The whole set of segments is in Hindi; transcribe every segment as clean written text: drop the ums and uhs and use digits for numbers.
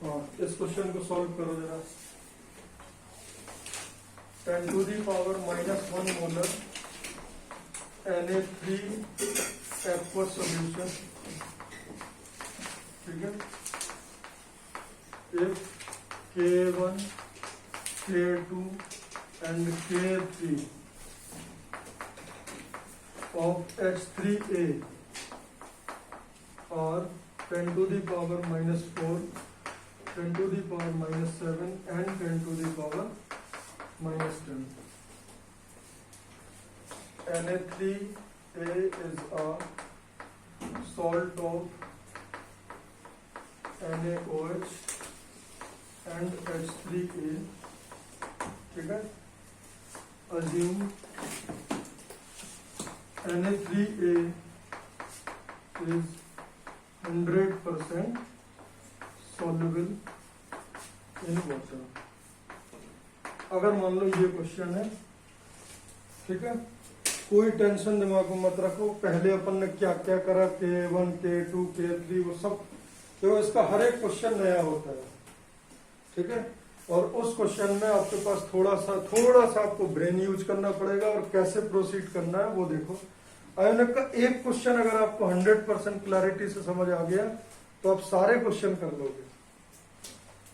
हाँ, इस क्वेश्चन को सॉल्व करो जरा। 10 to the power -1 molar Na3 aqueous solution, ठीक है। If K1, K2 and K3 of H3A are 10 to the power -4, 10 to the power -7 and 10 to the power -10. Na3A is a salt of NaOH and H3A, ठीक है। Assume Na3A is 100% soluble in water। अगर मान लो ये क्वेश्चन है, ठीक है, कोई टेंशन दिमाग में मत रखो। पहले अपन ने क्या क्या करा, K1, K2, K3 वो सब, तो इसका हर एक क्वेश्चन नया होता है, ठीक है। और उस क्वेश्चन में आपके पास थोड़ा सा आपको ब्रेन यूज करना पड़ेगा और कैसे प्रोसीड करना है वो देखो। आयोनिक का एक क्वेश्चन अगर आपको 100% क्लैरिटी से समझ आ गया तो आप सारे क्वेश्चन कर लोगे,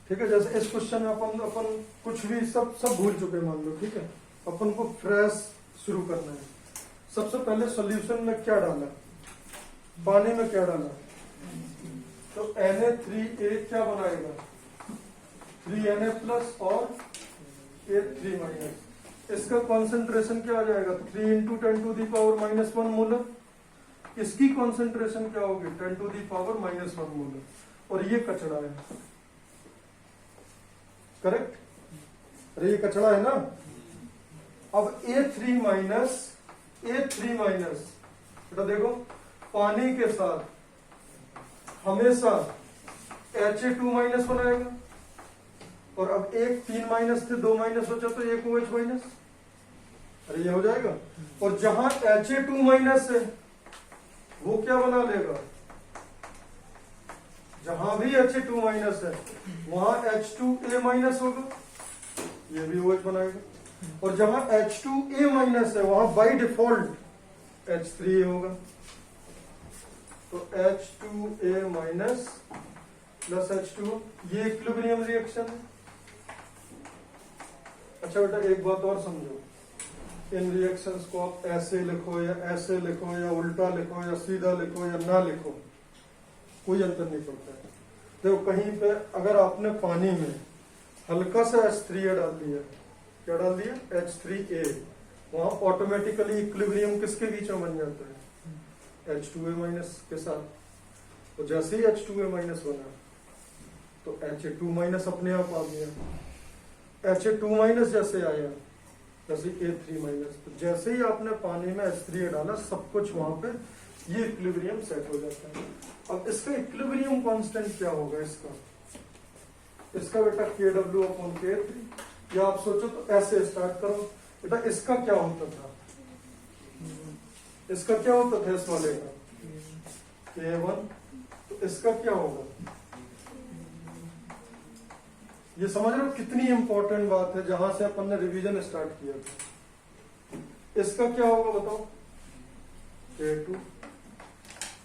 ठीक है। जैसे इस क्वेश्चन में अपन कुछ भी सब भूल चुके मान लो, ठीक है। अपन को फ्रेश शुरू करना है। सबसे पहले सॉल्यूशन में क्या डाला, पानी में क्या डाला, तो Na3A क्या बनाएगा, 3Na+ और A3-। इसका कॉन्सेंट्रेशन क्या आ जाएगा, 3 × 10 to the power -1 मोलर। इसकी कॉन्सेंट्रेशन क्या होगी, 10 to the power -1 मोलर। और ये कचरा है, करेक्ट, अरे ये कचरा है ना। अब A3- बेटा देखो, पानी के साथ हमेशा Ha2- बनाएगा, और अब एक 3- थे, 2- बचा तो एक OH-। अरे ये हो जाएगा। और जहां Ha2- है वो क्या बना लेगा, जहां भी Ha2- है वहां H2A- होगा, ये भी OH बनाएगा। और जहां H2A- है वहां बाय डिफॉल्ट H3A होगा, तो H2A- प्लस H2, ये इक्विलिब्रियम रिएक्शन है। अच्छा बेटा एक बात और समझो, इन रिएक्शंस को आप ऐसे लिखो या ऐसे लिखो या उल्टा लिखो या सीधा लिखो या ना लिखो, कोई अंतर नहीं पड़ता है। देखो कहीं पे अगर आपने पानी में हल्का सा H3A डाल दिया, क्या डाल दिया, H3A, वहां ऑटोमेटिकली इक्विलिब्रियम किसके बीच में बन जाता है, H2A- के साथ। तो जैसे ही H2A- बना तो Ha2- अपने आप आ गया। Ha2- जैसे आया, जैसे A3-, तो जैसे ही आपने पानी में H3A डाला, सब कुछ वहां पे ये इक्विलिब्रियम सेट हो जाता है। अब इसका इक्विलिब्रियम कांस्टेंट क्या होगा, इसका बेटा Kw/K3। या आप सोचो तो ऐसे स्टार्ट करो बेटा, इसका क्या होता था, इसका क्या होता था इस वाले का, K1, तो इसका क्या होगा, ये समझ रहे हो कितनी इंपॉर्टेंट बात है, जहां से अपन ने रिवीजन स्टार्ट किया था। इसका क्या होगा बताओ, K2,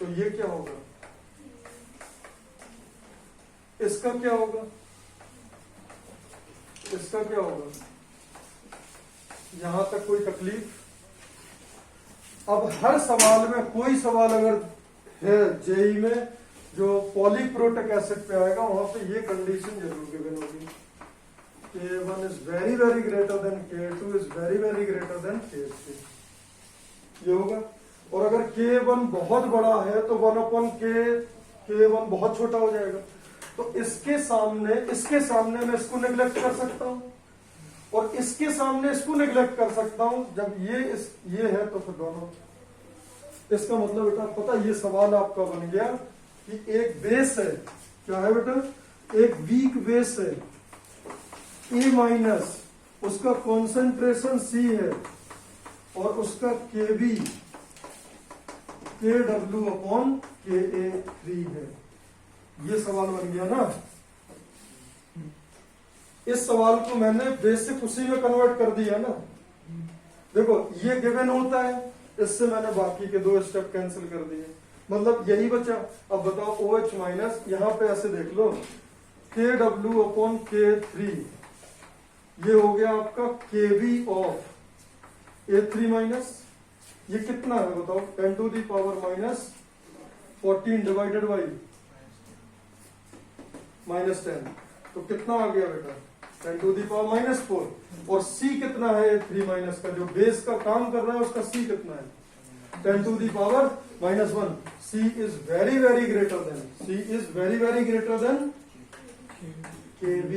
तो ये क्या होगा, इसका क्या होगा, इसका क्या होगा। यहां तक कोई तकलीफ। अब हर सवाल में, कोई सवाल अगर है जेई में जो पॉलीप्रोटिक एसिड पे आएगा, वहां पे ये कंडीशन जरूर गिवन होगी, K1 is very very greater then K2 is very very greater then K3, ये होगा। और अगर K1 बहुत बड़ा है तो 1/K, K1 बहुत छोटा हो जाएगा। तो इसके सामने मैं इसको नेग्लेक्ट कर सकता हूं, और इसके सामने इसको नेग्लेक्ट कर सकता हूं। जब ये है तो फिर दोनों। इसका मतलब बेटा पता, ये सवाल आपका बन गया कि एक बेस है, क्या है बेटा, एक वीक बेस है A-, उसका कॉन्सेंट्रेशन C है, और उसका Kb Kw/Ka3 है। ये सवाल बन गया ना। इस सवाल को मैंने बेसिक उसी में कन्वर्ट कर दिया ना। देखो ये गिवन होता है, इससे मैंने बाकी के 2 स्टेप कैंसिल कर दिए, मतलब यही बचा। अब बताओ OH माइनस, यहां पे ऐसे देख लो KW अपॉन K3, ये हो गया आपका KB ऑफ A3 माइनस, ये कितना है बताओ 10 to the power minus 14 divided by -10, तो कितना आ गया बेटा 10 टू दी पावर -4। और C कितना है A3 माइनस का, जो बेस का काम कर रहा है उसका C कितना है 10 to the power -1। C is very very greater than, C is very very greater than KB,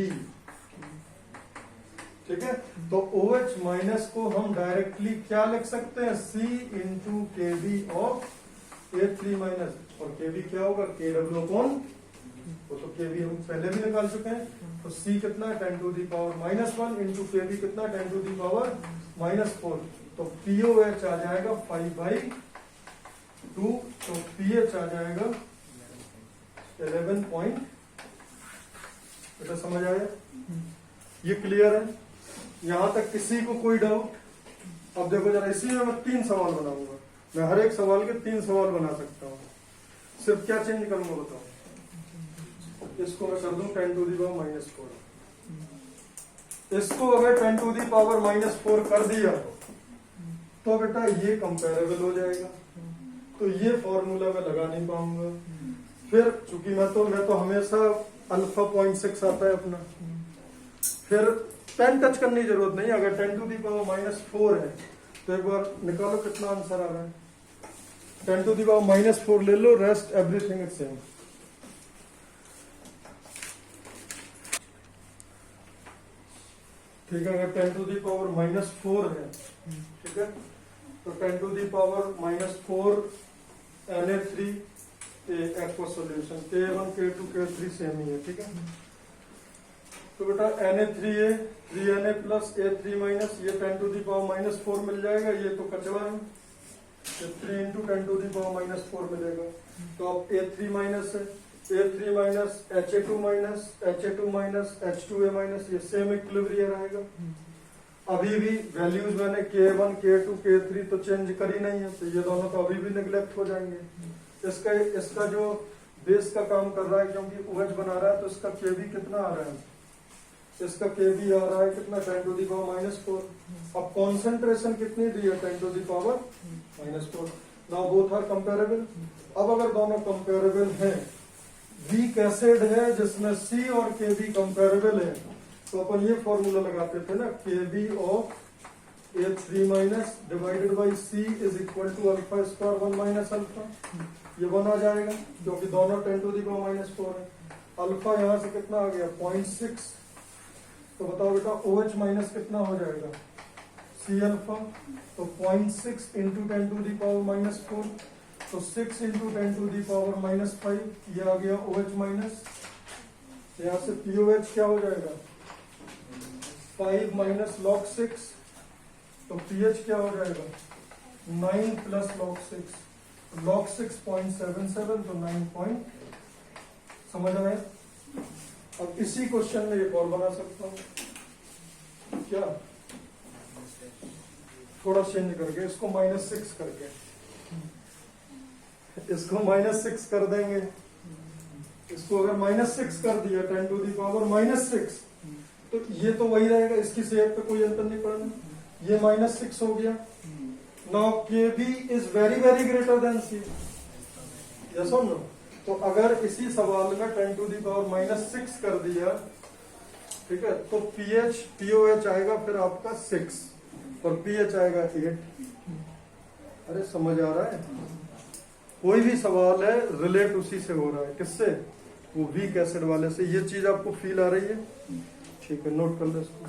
ठीक है। तो OH माइनस को हम डायरेक्टली क्या लिख सकते हैं, C into KB of A3 minus, और KB क्या होगा KW अपॉन, वो तो KB हम पहले भी निकाल चुके हैं, तो C कितना है 10 to the power -1 into KB कितना 10 टू दी पावर -4, तो POH आ जाएगा 5/2, तो pH आ जाएगा 11 पॉइंट। बेटा समझ आया, ये क्लियर है, यहां तक किसी को कोई डाउट? अब देखो जरा, इसी में मैं 3 सवाल बनाऊंगा, मैं हर एक सवाल के 3 सवाल बना सकता हूँ, सिर्फ क्या चेंज करूंगा बताओ, इसको मैं कर दूं 10 टू दी पावर -4, इसको अगर 10 टू दी पावर -4 कर दिया तो बेटा ये कंपेरेबल हो जाएगा, तो ये फॉर्मूला मैं लगा नहीं पाऊंगा। फिर चूंकि मैं तो हमेशा अल्फा 0.6 आता है अपना, फिर 10 टच करने की जरूरत नहीं, अगर 10 टू दी पावर -4 है तो एक बार निकालो कितना आंसर आ रहा है, 10 टू दी पावर -4 ले लो, रेस्ट एवरीथिंग इज सेम। ठीक है, अगर 10 टू दी पावर -4 है, ठीक है, तो 10 to the power -4 Na3 aqua solution K1 K2 K3 same ही है, ठीक है। तो बेटा Na3A 3Na plus A3 minus, ये 10 टू दी पावर -4 मिल जाएगा, ये तो कचरा है, 3 इंटू 10 टू दी पावर -4 मिलेगा, तो अब A3 माइनस है, A3 minus Ha2 minus Ha2 minus H2A minus, ये सेम इक्विलिब्रियम रहेगा। अभी भी वैल्यूज मैंने K1 K2 K3 तो चेंज करी नहीं है, तो ये दोनों तो अभी भी निगलेक्ट हो जाएंगे। इसका जो बेस का काम कर रहा है, क्योंकि OH बना रहा है, तो इसका KB कितना आ रहा है, इसका KB आ रहा है कितना 10 टू दी पावर -4। अब कॉन्सेंट्रेशन कितनी दी है 10 to the power -4। Now both are comparable. अब अगर दोनों कंपेरेबल हैं, वीक एसिड है जिसमें C और KB कंपेरेबल है, तो अपन ये फॉर्मूला लगाते थे ना, KB of A3 minus divided by C is equal to alpha square 1 minus alpha, ये 1 आ जाएगा क्योंकि दोनों 10 टू दी पावर -4 है। अल्फा यहां से कितना आ गया 0.6, तो बताओ बेटा OH माइनस कितना हो जाएगा C अल्फा, तो 0.6 इंटू 10 टू दी पावर -4, तो 6 इंटू 10 टू दी पावर -5, ये आ गया OH माइनस, यहां से POH क्या हो जाएगा 5 माइनस log 6, तो pH क्या हो जाएगा 9 प्लस log 6 0.77, तो 9 समझ आए। अब इसी क्वेश्चन में एक और बना सकता हूं, क्या थोड़ा चेंज करके, इसको -6 करके, इसको -6 कर देंगे, इसको अगर -6 कर दिया 10 टू दी पावर -6, तो ये तो वही रहेगा, इसकी सेहत पे कोई अंतर नहीं पड़ना, ये -6 हो गया। Now KB is very very greater than C, yes और नो। तो अगर इसी सवाल में 10 टू दी पावर -6 कर दिया, ठीक है, तो POH आएगा फिर आपका 6 और pH आएगा 8। अरे समझ आ रहा है, कोई भी सवाल है रिलेट उसी से हो रहा है, किससे, वो वीक एसिड वाले से। ये चीज आपको फील आ रही है, ठीक है, नोट कर लो इसको।